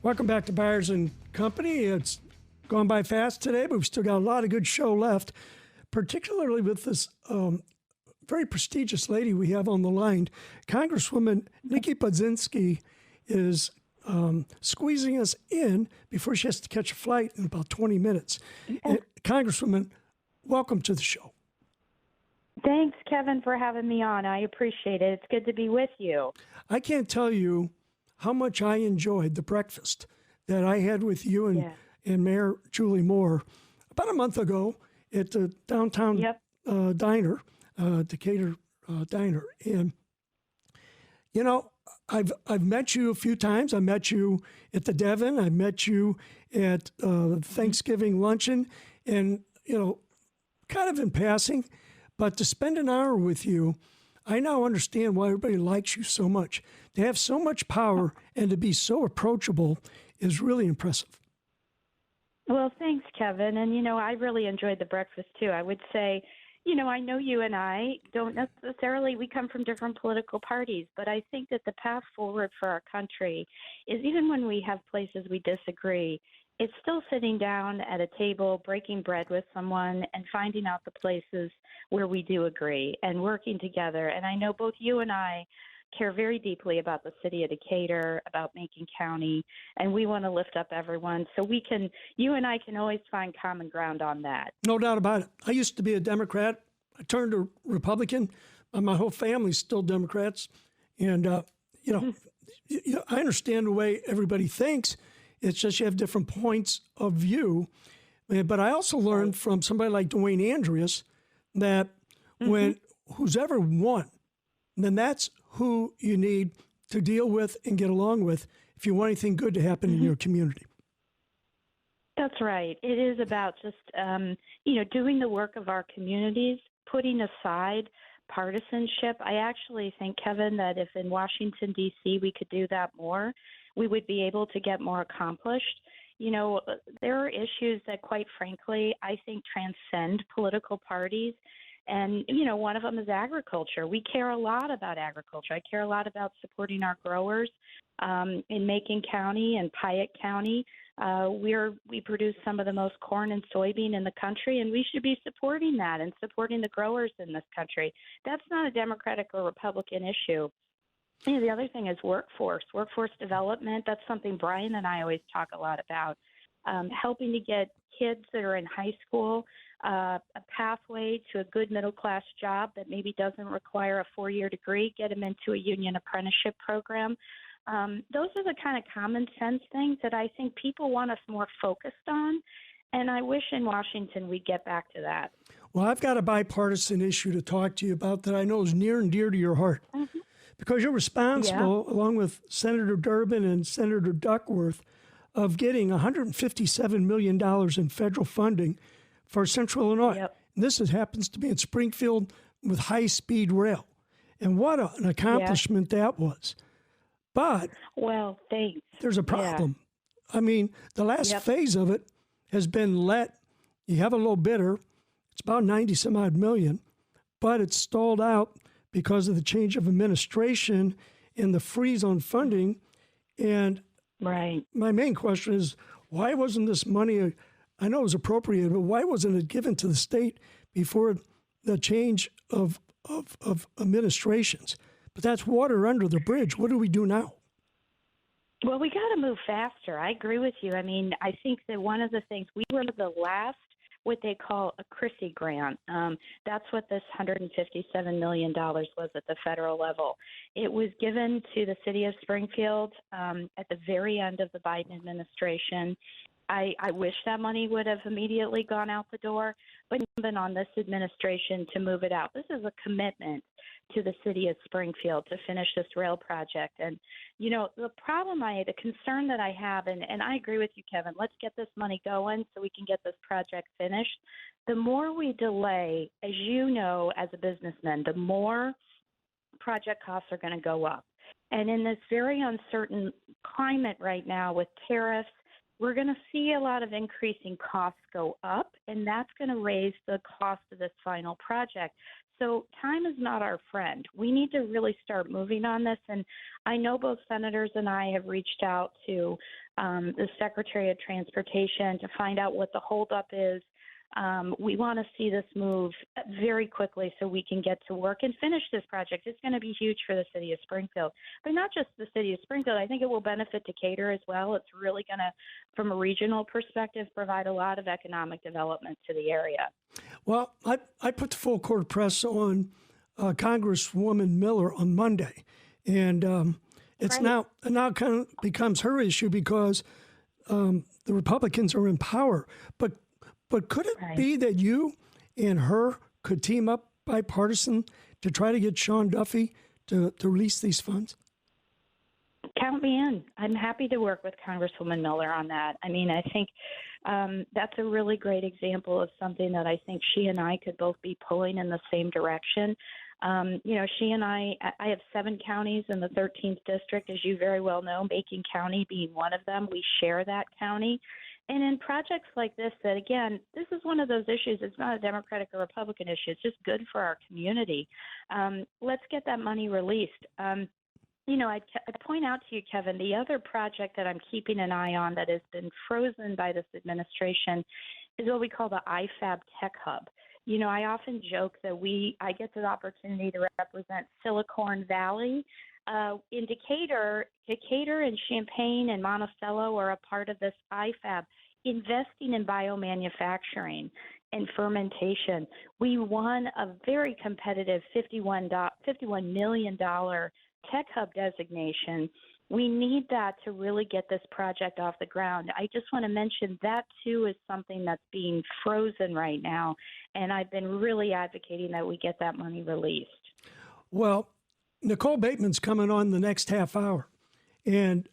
Welcome back to Byers and Company. It's gone by fast today, but we've still got a lot of good show left, particularly with this very prestigious lady we have on the line. Congresswoman Nikki Budzinski is squeezing us in before she has to catch a flight in about 20 minutes. Congresswoman, welcome to the show. Thanks, Kevin, for having me on. I appreciate it. It's good to be with you. I can't tell you how much I enjoyed the breakfast that I had with you and Mayor Julie Moore about a month ago at the downtown diner, Decatur diner. And, you know, I've met you a few times. I met you at the Devon. I met you at Thanksgiving luncheon and, you know, kind of in passing. But to spend an hour with you, I now understand why everybody likes you so much. To have so much power and to be so approachable is really impressive. Well, thanks, Kevin. And, you know, I really enjoyed the breakfast, too. I would say, you know, I know you and I don't necessarily, we come from different political parties, but I think that the path forward for our country is even when we have places we disagree, it's still sitting down at a table, breaking bread with someone and finding out the places where we do agree and working together. And I know both you and I care very deeply about the city of Decatur, about Macon County, and we want to lift up everyone. So we can, you and I can always find common ground on that. No doubt about it. I used to be a Democrat. I turned to Republican. My whole family's still Democrats. And, you know, I understand the way everybody thinks. It's just you have different points of view. But I also learned from somebody like Dwayne Andreas that when who's ever won, then that's who you need to deal with and get along with if you want anything good to happen in your community. That's right. It is about just, you know, doing the work of our communities, putting aside partisanship. I actually think, Kevin, that if in Washington, D.C., we could do that more, we would be able to get more accomplished. You know, there are issues that, quite frankly, I think transcend political parties. And, you know, one of them is agriculture. We care a lot about agriculture. I care a lot about supporting our growers in Macon County and Piatt County. We produce some of the most corn and soybean in the country, and we should be supporting that and supporting the growers in this country. That's not a Democratic or Republican issue. You know, the other thing is workforce development. That's something Brian and I always talk a lot about, helping to get kids that are in high school a pathway to a good middle-class job that maybe doesn't require a 4-year degree, get them into a union apprenticeship program. Those are the kind of common sense things that I think people want us more focused on, and I wish in Washington we'd get back to that. Well, I've got a bipartisan issue to talk to you about that I know is near and dear to your heart. Because you're responsible, along with Senator Durbin and Senator Duckworth, of getting $157 million in federal funding for Central Illinois. And this happens to be in Springfield with high-speed rail. And what an accomplishment that was. But well, thanks. There's a problem. I mean, the last phase of it has been you have a low bidder. It's about 90-some-odd million, but it's stalled out because of the change of administration and the freeze on funding. And my main question is, why wasn't this money, I know it was appropriated, but why wasn't it given to the state before the change of administrations? But that's water under the bridge. What do we do now? Well, we got to move faster. I agree with you. I mean, I think that one of the things, we were the last what they call a Chrissy grant. That's what this $157 million was at the federal level. It was given to the city of Springfield at the very end of the Biden administration. I wish that money would have immediately gone out the door, but it's been on this administration to move it out. This is a commitment to the city of Springfield to finish this rail project. And, you know, the concern that I have, and I agree with you, Kevin, let's get this money going so we can get this project finished. The more we delay, as you know, as a businessman, the more project costs are going to go up. And in this very uncertain climate right now with tariffs, we're going to see a lot of increasing costs go up, and that's going to raise the cost of this final project. So time is not our friend. We need to really start moving on this. And I know both senators and I have reached out to the Secretary of Transportation to find out what the holdup is. We want to see this move very quickly so we can get to work and finish this project. It's going to be huge for the city of Springfield, but not just the city of Springfield. I think it will benefit Decatur as well. It's really going to, from a regional perspective, provide a lot of economic development to the area. Well, I put the full court press on Congresswoman Miller on Monday, and it's now kind of becomes her issue because the Republicans are in power. But could it be that you and her could team up bipartisan to try to get Sean Duffy to release these funds? Count me in. I'm happy to work with Congresswoman Miller on that. I mean, I think that's a really great example of something that I think she and I could both be pulling in the same direction. She and I have 7 counties in the 13th district, as you very well know, Macon County being one of them. We share that county. And in projects like this, that again, this is one of those issues. It's not a Democratic or Republican issue. It's just good for our community. Let's get that money released. I'd point out to you, Kevin, the other project that I'm keeping an eye on that has been frozen by this administration is what we call the IFAB Tech Hub. I often joke that I get the opportunity to represent Silicon Valley. In Decatur and Champaign and Monticello are a part of this IFAB, investing in biomanufacturing and fermentation. We won a very competitive $51 million Tech Hub designation. We need that to really get this project off the ground. I just want to mention that, too, is something that's being frozen right now, and I've been really advocating that we get that money released. Well, Nicole Bateman's coming on the next half hour, and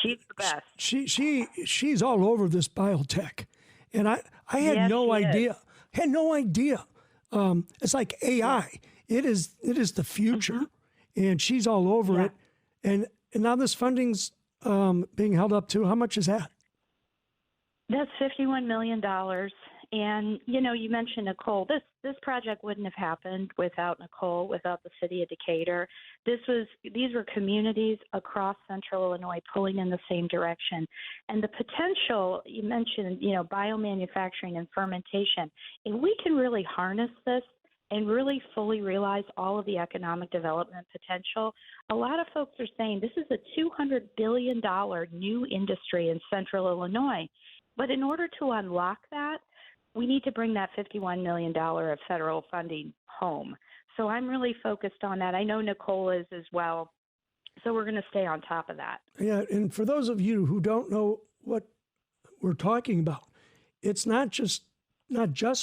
she's the best. She's all over this biotech, and I had no idea. Had no idea. It's like AI. It is the future, and she's all over it. And now this funding's being held up to. How much is that? That's $51 million. And, you mentioned Nicole. This project wouldn't have happened without Nicole, without the city of Decatur. These were communities across central Illinois pulling in the same direction. And the potential, you mentioned, biomanufacturing and fermentation. If we can really harness this and really fully realize all of the economic development potential, a lot of folks are saying this is a $200 billion new industry in central Illinois. But in order to unlock that, we need to bring that $51 million of federal funding home. So I'm really focused on that. I know Nicole is as well. So we're going to stay on top of that. Yeah, and for those of you who don't know what we're talking about, it's not just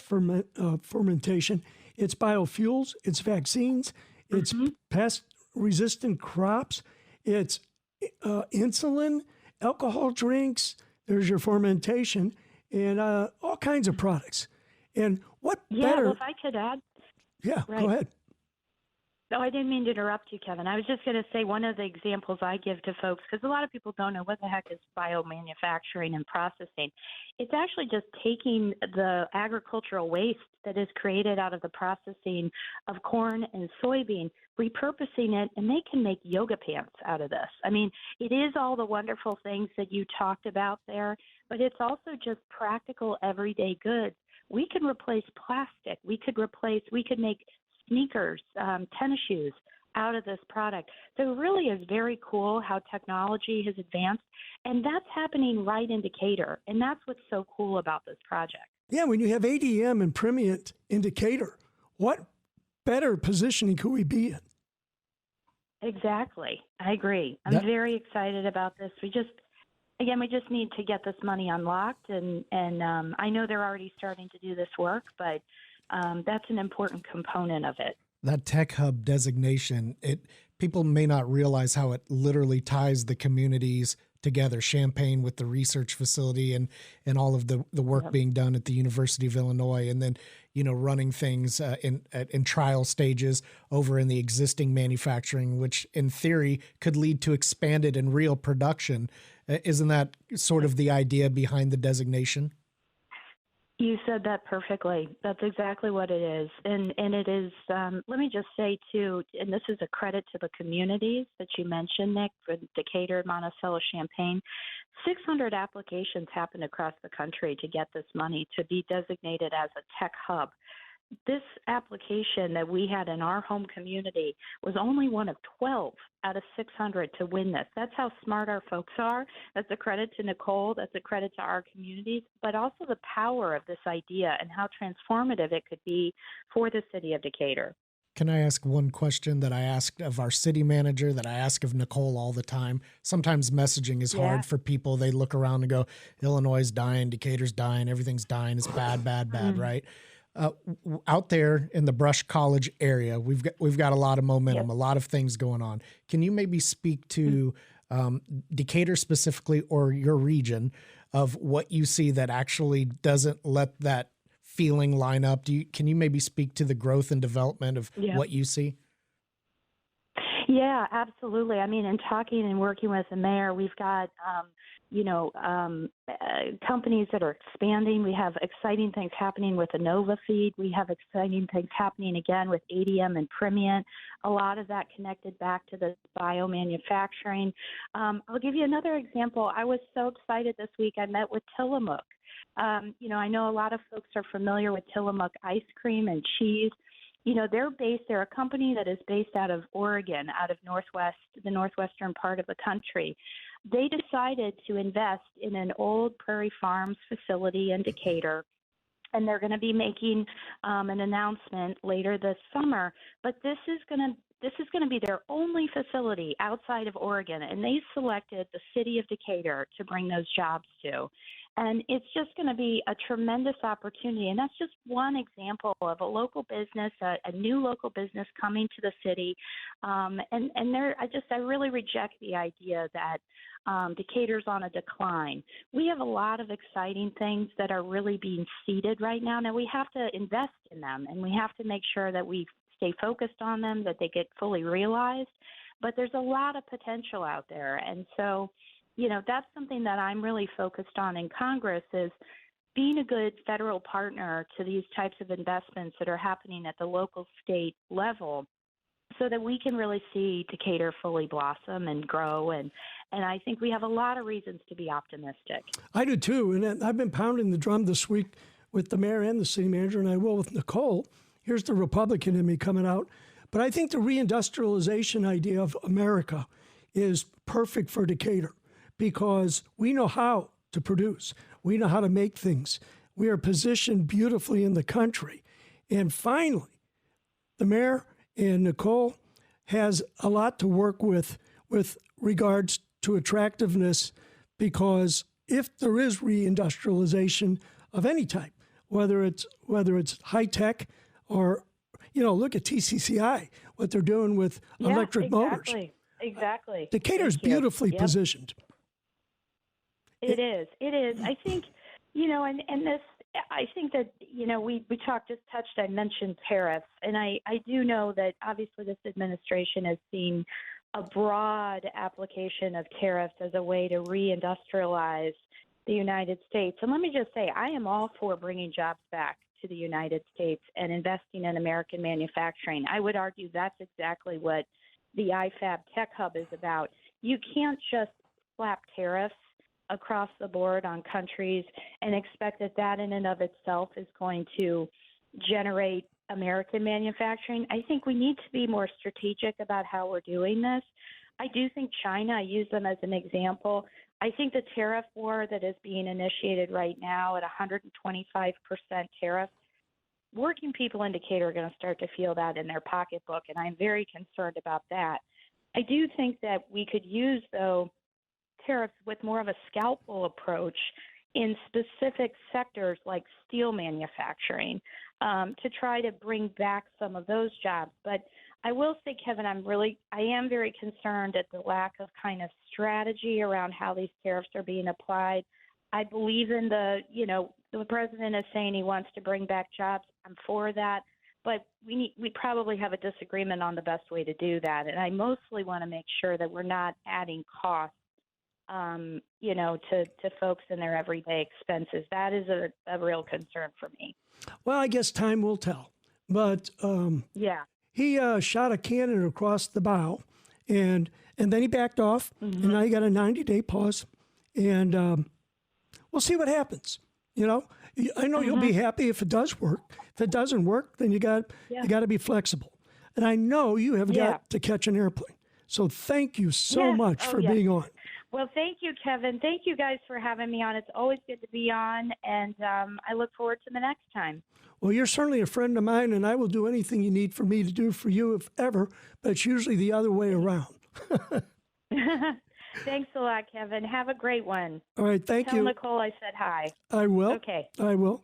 fermentation. It's biofuels, it's vaccines, it's pest-resistant crops, it's insulin, alcohol drinks, there's your fermentation, and all kinds of products. And what better... Well, if I could add... Yeah, go ahead. No, I didn't mean to interrupt you, Kevin. I was just going to say one of the examples I give to folks, because a lot of people don't know what the heck is biomanufacturing and processing. It's actually just taking the agricultural waste that is created out of the processing of corn and soybean, repurposing it, and they can make yoga pants out of this. I mean, it is all the wonderful things that you talked about there, but it's also just practical everyday goods. We can replace plastic. We could make sneakers, tennis shoes out of this product. So it really is very cool how technology has advanced, and that's happening right in Decatur, and that's what's so cool about this project. Yeah, when you have ADM and Primient in Decatur, what better positioning could we be in? Exactly. I agree. I'm very excited about this. We just need to get this money unlocked, and I know they're already starting to do this work, but that's an important component of it. That Tech Hub designation, people may not realize how it literally ties the communities together, Champaign with the research facility and all of the work being done at the University of Illinois, and then, running things in trial stages over in the existing manufacturing, which in theory could lead to expanded and real production. Isn't that sort of the idea behind the designation? You said that perfectly. That's exactly what it is. And it is, let me just say, too, and this is a credit to the communities that you mentioned, Nick, for Decatur, Monticello, Champaign. 600 applications happened across the country to get this money to be designated as a tech hub. This application that we had in our home community was only one of 12 out of 600 to win this. That's how smart our folks are. That's a credit to Nicole. That's a credit to our communities, but also the power of this idea and how transformative it could be for the city of Decatur. Can I ask one question that I asked of our city manager, that I ask of Nicole all the time? Sometimes messaging is hard for people. They look around and go, Illinois is dying, Decatur's dying, everything's dying. It's bad, bad, bad, right? Out there in the Brush College area, we've got a lot of momentum, a lot of things going on. Can you maybe speak to Decatur specifically, or your region, of what you see that actually doesn't let that feeling line up? Can you maybe speak to the growth and development of what you see? Yeah, absolutely. I mean, in talking and working with the mayor, we've got, companies that are expanding. We have exciting things happening with Innova Feed. We have exciting things happening again with ADM and Primient. A lot of that connected back to the biomanufacturing. I'll give you another example. I was so excited this week. I met with Tillamook. I know a lot of folks are familiar with Tillamook ice cream and cheese. They're a company that is based out of Oregon, out of the northwestern part of the country. They decided to invest in an old Prairie Farms facility in Decatur, and they're going to be making an announcement later this summer. But this is going to be their only facility outside of Oregon, and they selected the city of Decatur to bring those jobs to. And it's just going to be a tremendous opportunity. And that's just one example of a local business, a new local business coming to the city. I really reject the idea that Decatur's on a decline. We have a lot of exciting things that are really being seeded right now. Now, we have to invest in them, and we have to make sure that we stay focused on them, that they get fully realized. But there's a lot of potential out there. And so, that's something that I'm really focused on in Congress, is being a good federal partner to these types of investments that are happening at the local state level, so that we can really see Decatur fully blossom and grow. And I think we have a lot of reasons to be optimistic. I do too. And I've been pounding the drum this week with the mayor and the city manager, and I will with Nicole. Here's the Republican in me coming out. But I think the reindustrialization idea of America is perfect for Decatur, because we know how to produce. We know how to make things. We are positioned beautifully in the country. And finally, the mayor and Nicole has a lot to work with regards to attractiveness, because if there is reindustrialization of any type, whether it's high tech or, look at TCCI, what they're doing with electric motors. Exactly. Decatur's beautifully positioned. It is. I think, and this, I think that, I mentioned tariffs, and I do know that obviously this administration has seen a broad application of tariffs as a way to reindustrialize the United States. And let me just say, I am all for bringing jobs back to the United States and investing in American manufacturing. I would argue that's exactly what the IFAB Tech Hub is about. You can't just slap tariffs across the board on countries and expect that in and of itself is going to generate American manufacturing. I think we need to be more strategic about how we're doing this. I do think China, I use them as an example. I think the tariff war that is being initiated right now at 125% tariff, working people in Decatur are going to start to feel that in their pocketbook, and I'm very concerned about that. I do think that we could use, though, tariffs with more of a scalpel approach in specific sectors like steel manufacturing to try to bring back some of those jobs. But I will say, Kevin, I am very concerned at the lack of kind of strategy around how these tariffs are being applied. I believe in the president is saying he wants to bring back jobs. I'm for that. But we probably have a disagreement on the best way to do that. And I mostly want to make sure that we're not adding costs to folks in their everyday expenses. That is a real concern for me. Well, I guess time will tell. But he shot a cannon across the bow, and then he backed off, and now you got a 90-day pause, and we'll see what happens. I know you'll be happy if it does work. If it doesn't work, then you got to be flexible. And I know you have got to catch an airplane. So thank you so much for being on. Well, thank you, Kevin. Thank you guys for having me on. It's always good to be on, and I look forward to the next time. Well, you're certainly a friend of mine, and I will do anything you need for me to do for you, if ever, but it's usually the other way around. Thanks a lot, Kevin. Have a great one. All right, thank you. Tell Nicole I said hi. I will. Okay. I will.